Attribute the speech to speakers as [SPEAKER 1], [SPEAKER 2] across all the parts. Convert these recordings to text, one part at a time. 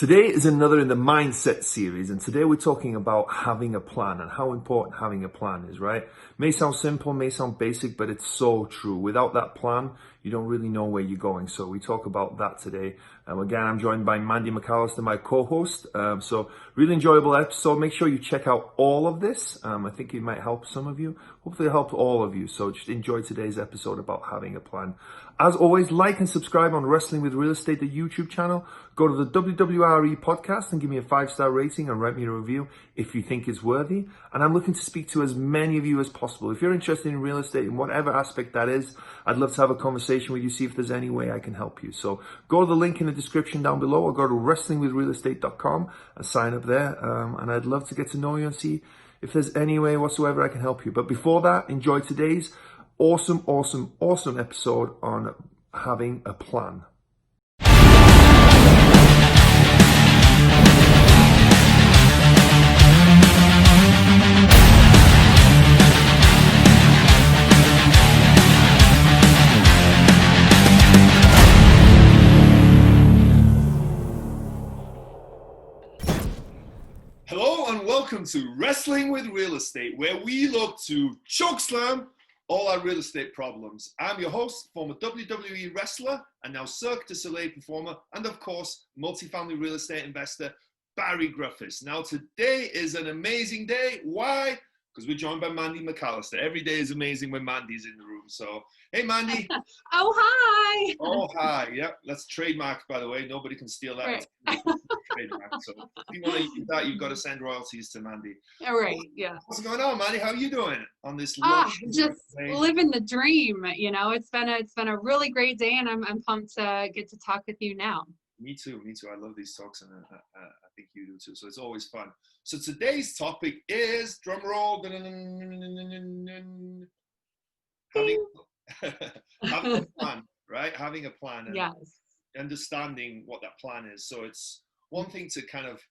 [SPEAKER 1] Today is another in the mindset series, and today we're talking about having a plan and how important having a plan is, right? May sound simple, may sound basic, but it's so true. Without that plan, you don't really know where you're going. So we talk about that today. Again, I'm joined by Mandy McAllister, my co-host. So really enjoyable episode. Make sure you check out all of this. I think it might help some of you. Hopefully it'll help all of you. So just enjoy today's episode about having a plan. As always, like and subscribe on Wrestling with Real Estate, the YouTube channel. Go to the WWRE Podcast and give me a 5-star rating and write me a review if you think it's worthy. And I'm looking to speak to as many of you as possible. If you're interested in real estate in whatever aspect that is, I'd love to have a conversation with you, see if there's any way I can help you. So go to the link in the description down below or go to wrestlingwithrealestate.com and sign up there. And I'd love to get to know you and see if there's any way whatsoever I can help you. But before that, enjoy today's awesome episode on having a plan. Hello and welcome to Wrestling with Real Estate, where we look to chokeslam all our real estate problems. I'm your host, former WWE wrestler, and now Cirque du Soleil performer, and of course, multifamily real estate investor, Barri Griffiths. Now today is an amazing day. Why? Because we're joined by Mandy McAllister. Every day is amazing when Mandy's in the room. So, hey Mandy.
[SPEAKER 2] Oh, hi.
[SPEAKER 1] Oh, hi. Yep, that's trademark, by the way. Nobody can steal that.
[SPEAKER 2] Right.
[SPEAKER 1] Trademark. So if you want to use that, you've got to send royalties to Mandy.
[SPEAKER 2] All right, yeah.
[SPEAKER 1] What's going on, Mandy? How are you doing on this?
[SPEAKER 2] Just living the dream. You know, it's been a really great day, and I'm pumped to get to talk with you now.
[SPEAKER 1] Me too. I love these talks, and I think you do too. So it's always fun. So today's topic is, drum roll, having a plan, right? Having a plan and
[SPEAKER 2] yes.
[SPEAKER 1] understanding what that plan is. So it's one thing to kind of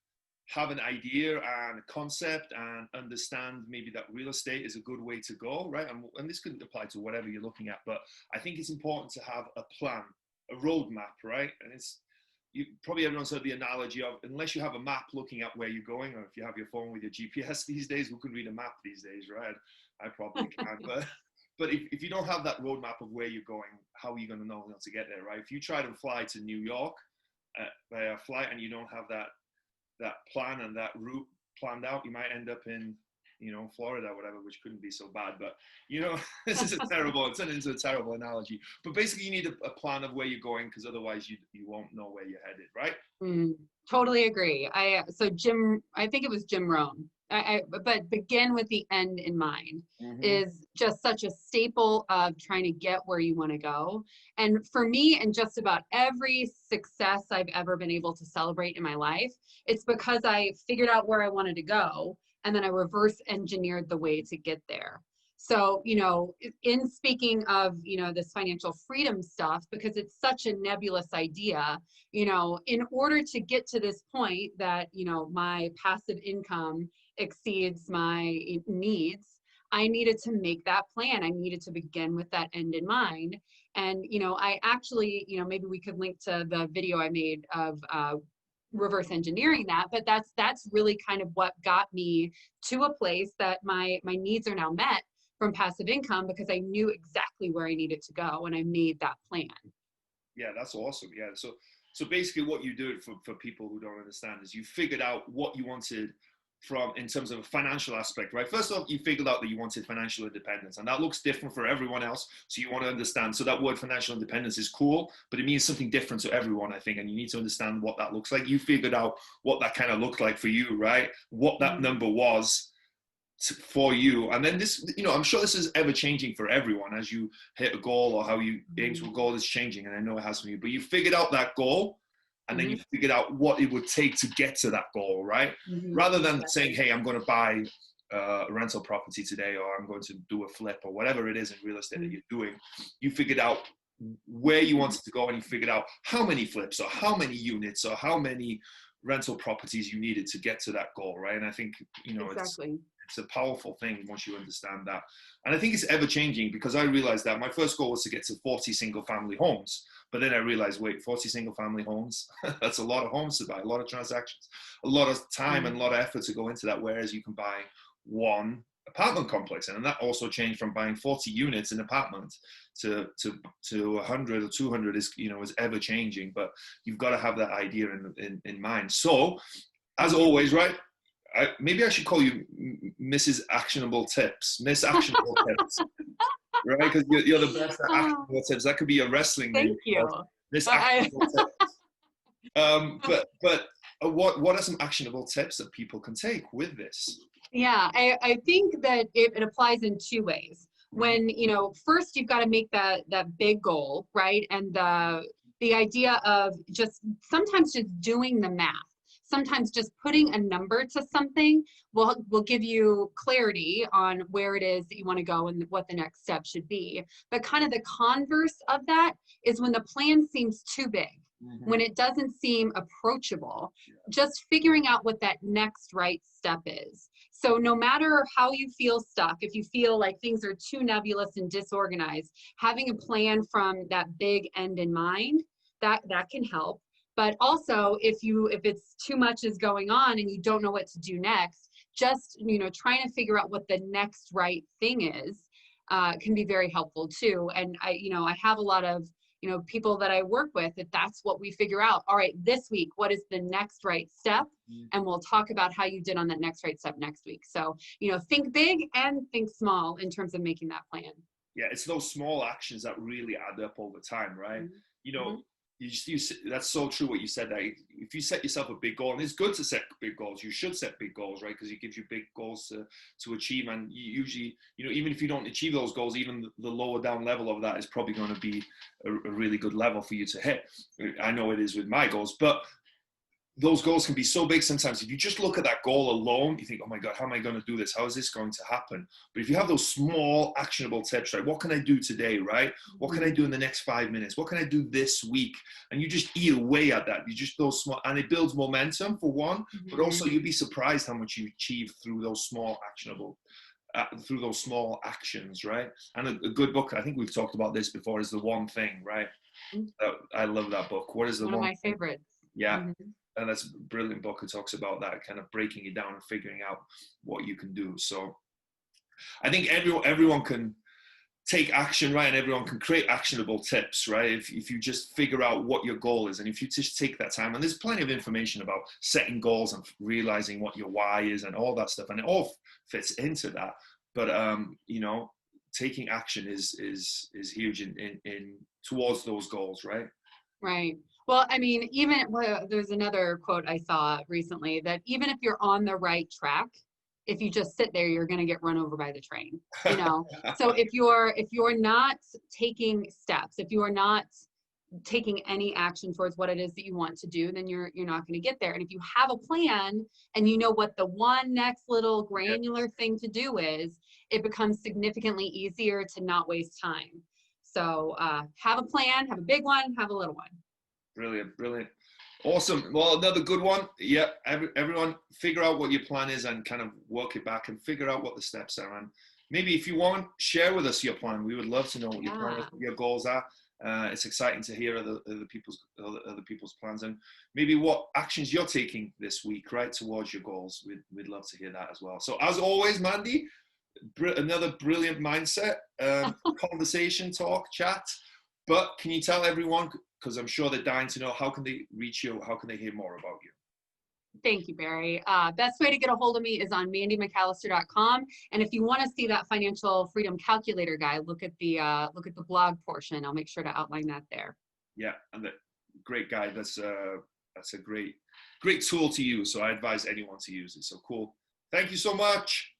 [SPEAKER 1] have an idea and a concept and understand maybe that real estate is a good way to go, right? And this could apply to whatever you're looking at, but I think it's important to have a plan, a roadmap, right? And probably everyone's heard the analogy of, unless you have a map looking at where you're going, or if you have your phone with your GPS these days, who can read a map these days, right? I probably can, but if you don't have that roadmap of where you're going, how are you going to know how to get there, right? If you try to fly to New York by a flight and you don't have that plan and that route planned out, you might end up in, Florida or whatever, which couldn't be so bad. But, this is it's turned into a terrible analogy. But basically you need a plan of where you're going, because otherwise you won't know where you're headed, right?
[SPEAKER 2] Totally agree. I think it was Jim Rohn. But begin with the end in mind is just such a staple of trying to get where you want to go. And for me, and just about every success I've ever been able to celebrate in my life, it's because I figured out where I wanted to go, and then I reverse engineered the way to get there. So, in speaking of, this financial freedom stuff, because it's such a nebulous idea, in order to get to this point that, my passive income exceeds my needs, I needed to make that plan. I needed to begin with that end in mind. And, I actually, maybe we could link to the video I made of reverse engineering that, but that's really kind of what got me to a place that my needs are now met from passive income, because I knew exactly where I needed to go and I made that plan.
[SPEAKER 1] Yeah, that's awesome. Yeah. So basically what you do for people who don't understand is you figured out what you wanted in terms of a financial aspect, right? First off, you figured out that you wanted financial independence, and that looks different for everyone else. So you want to understand. So that word financial independence is cool, but it means something different to everyone, I think. And you need to understand what that looks like. You figured out what that kind of looked like for you, right? What that number was for you. And then this, I'm sure this is ever changing for everyone as you hit a goal, or how you aim to a goal is changing. And I know it has for you, but you figured out that goal. And then you figured out what it would take to get to that goal, right? Rather than saying, hey, I'm going to buy a rental property today, or I'm going to do a flip, or whatever it is in real estate that you're doing, you figured out where you wanted to go, and you figured out how many flips, or how many units, or how many rental properties you needed to get to that goal, right? And I think,
[SPEAKER 2] Exactly.
[SPEAKER 1] it's a powerful thing once you understand that. And I think it's ever changing, because I realized that my first goal was to get to 40 single family homes. But then I realized, wait, 40 single family homes, that's a lot of homes to buy, a lot of transactions, a lot of time and a lot of effort to go into that. Whereas you can buy one apartment complex. And that also changed from buying 40 units in an apartment to 100 or 200 is ever changing. But you've got to have that idea in mind. So as always, right? Maybe I should call you Mrs. Actionable Tips, Miss Actionable Tips, right? Because you're the best at actionable tips. That could be a wrestling name.
[SPEAKER 2] Thank you.
[SPEAKER 1] Miss Actionable Tips. But what are some actionable tips that people can take with this?
[SPEAKER 2] Yeah, I think that it applies in two ways. When, first you've got to make that big goal, right? And the idea of sometimes just doing the math. Sometimes just putting a number to something will give you clarity on where it is that you want to go and what the next step should be. But kind of the converse of that is when the plan seems too big, when it doesn't seem approachable, just figuring out what that next right step is. So no matter how you feel stuck, if you feel like things are too nebulous and disorganized, having a plan from that big end in mind, that can help. But also, if it's too much is going on and you don't know what to do next, just trying to figure out what the next right thing is can be very helpful too. And I have a lot of people that I work with that's what we figure out. All right, this week, what is the next right step? And we'll talk about how you did on that next right step next week. So think big and think small in terms of making that plan.
[SPEAKER 1] Yeah, it's those small actions that really add up over time, right? That's so true what you said, that if you set yourself a big goal, and it's good to set big goals, you should set big goals, right? Because it gives you big goals to achieve. And you usually, even if you don't achieve those goals, even the lower down level of that is probably going to be a really good level for you to hit. I know it is with my goals, but those goals can be so big sometimes. If you just look at that goal alone, you think, oh my God, how am I going to do this? How is this going to happen? But if you have those small actionable tips, right? What can I do today, right? What can I do in the next 5 minutes? What can I do this week? And you just eat away at that. You just those small, and it builds momentum for one, but also you'd be surprised how much you achieve through those small through those small actions, right? And a good book, I think we've talked about this before, is The One Thing, right? I love that book. What is the one
[SPEAKER 2] of my favorites?
[SPEAKER 1] Yeah. And that's a brilliant book. It talks about that, kind of breaking it down and figuring out what you can do. So I think everyone can take action, right? And everyone can create actionable tips, right? If you just figure out what your goal is, and if you just take that time, and there's plenty of information about setting goals and realizing what your why is and all that stuff, and it all fits into that. But taking action is huge in towards those goals, right?
[SPEAKER 2] Right. Well, I mean, there's another quote I saw recently that even if you're on the right track, if you just sit there, you're going to get run over by the train, So if you're not taking steps, if you are not taking any action towards what it is that you want to do, then you're not going to get there. And if you have a plan and you know what the one next little granular thing to do is, it becomes significantly easier to not waste time. So have a plan, have a big one, have a little one.
[SPEAKER 1] Brilliant. Awesome. Well, another good one. Yeah, everyone figure out what your plan is and kind of work it back and figure out what the steps are. And maybe if you want, share with us your plan. We would love to know what your plan is, what your goals are. It's exciting to hear other people's plans, and maybe what actions you're taking this week, right, towards your goals. We'd love to hear that as well. So as always, Mandy, another brilliant mindset, conversation, talk, chat. But can you tell everyone, because I'm sure they're dying to know, how can they reach you? How can they hear more about you?
[SPEAKER 2] Thank you, Barry. Best way to get a hold of me is on mandymcallister.com. And if you want to see that financial freedom calculator guide, look at the blog portion. I'll make sure to outline that there.
[SPEAKER 1] Yeah, and the great guide. That's a great tool to use. So I advise anyone to use it. So cool. Thank you so much.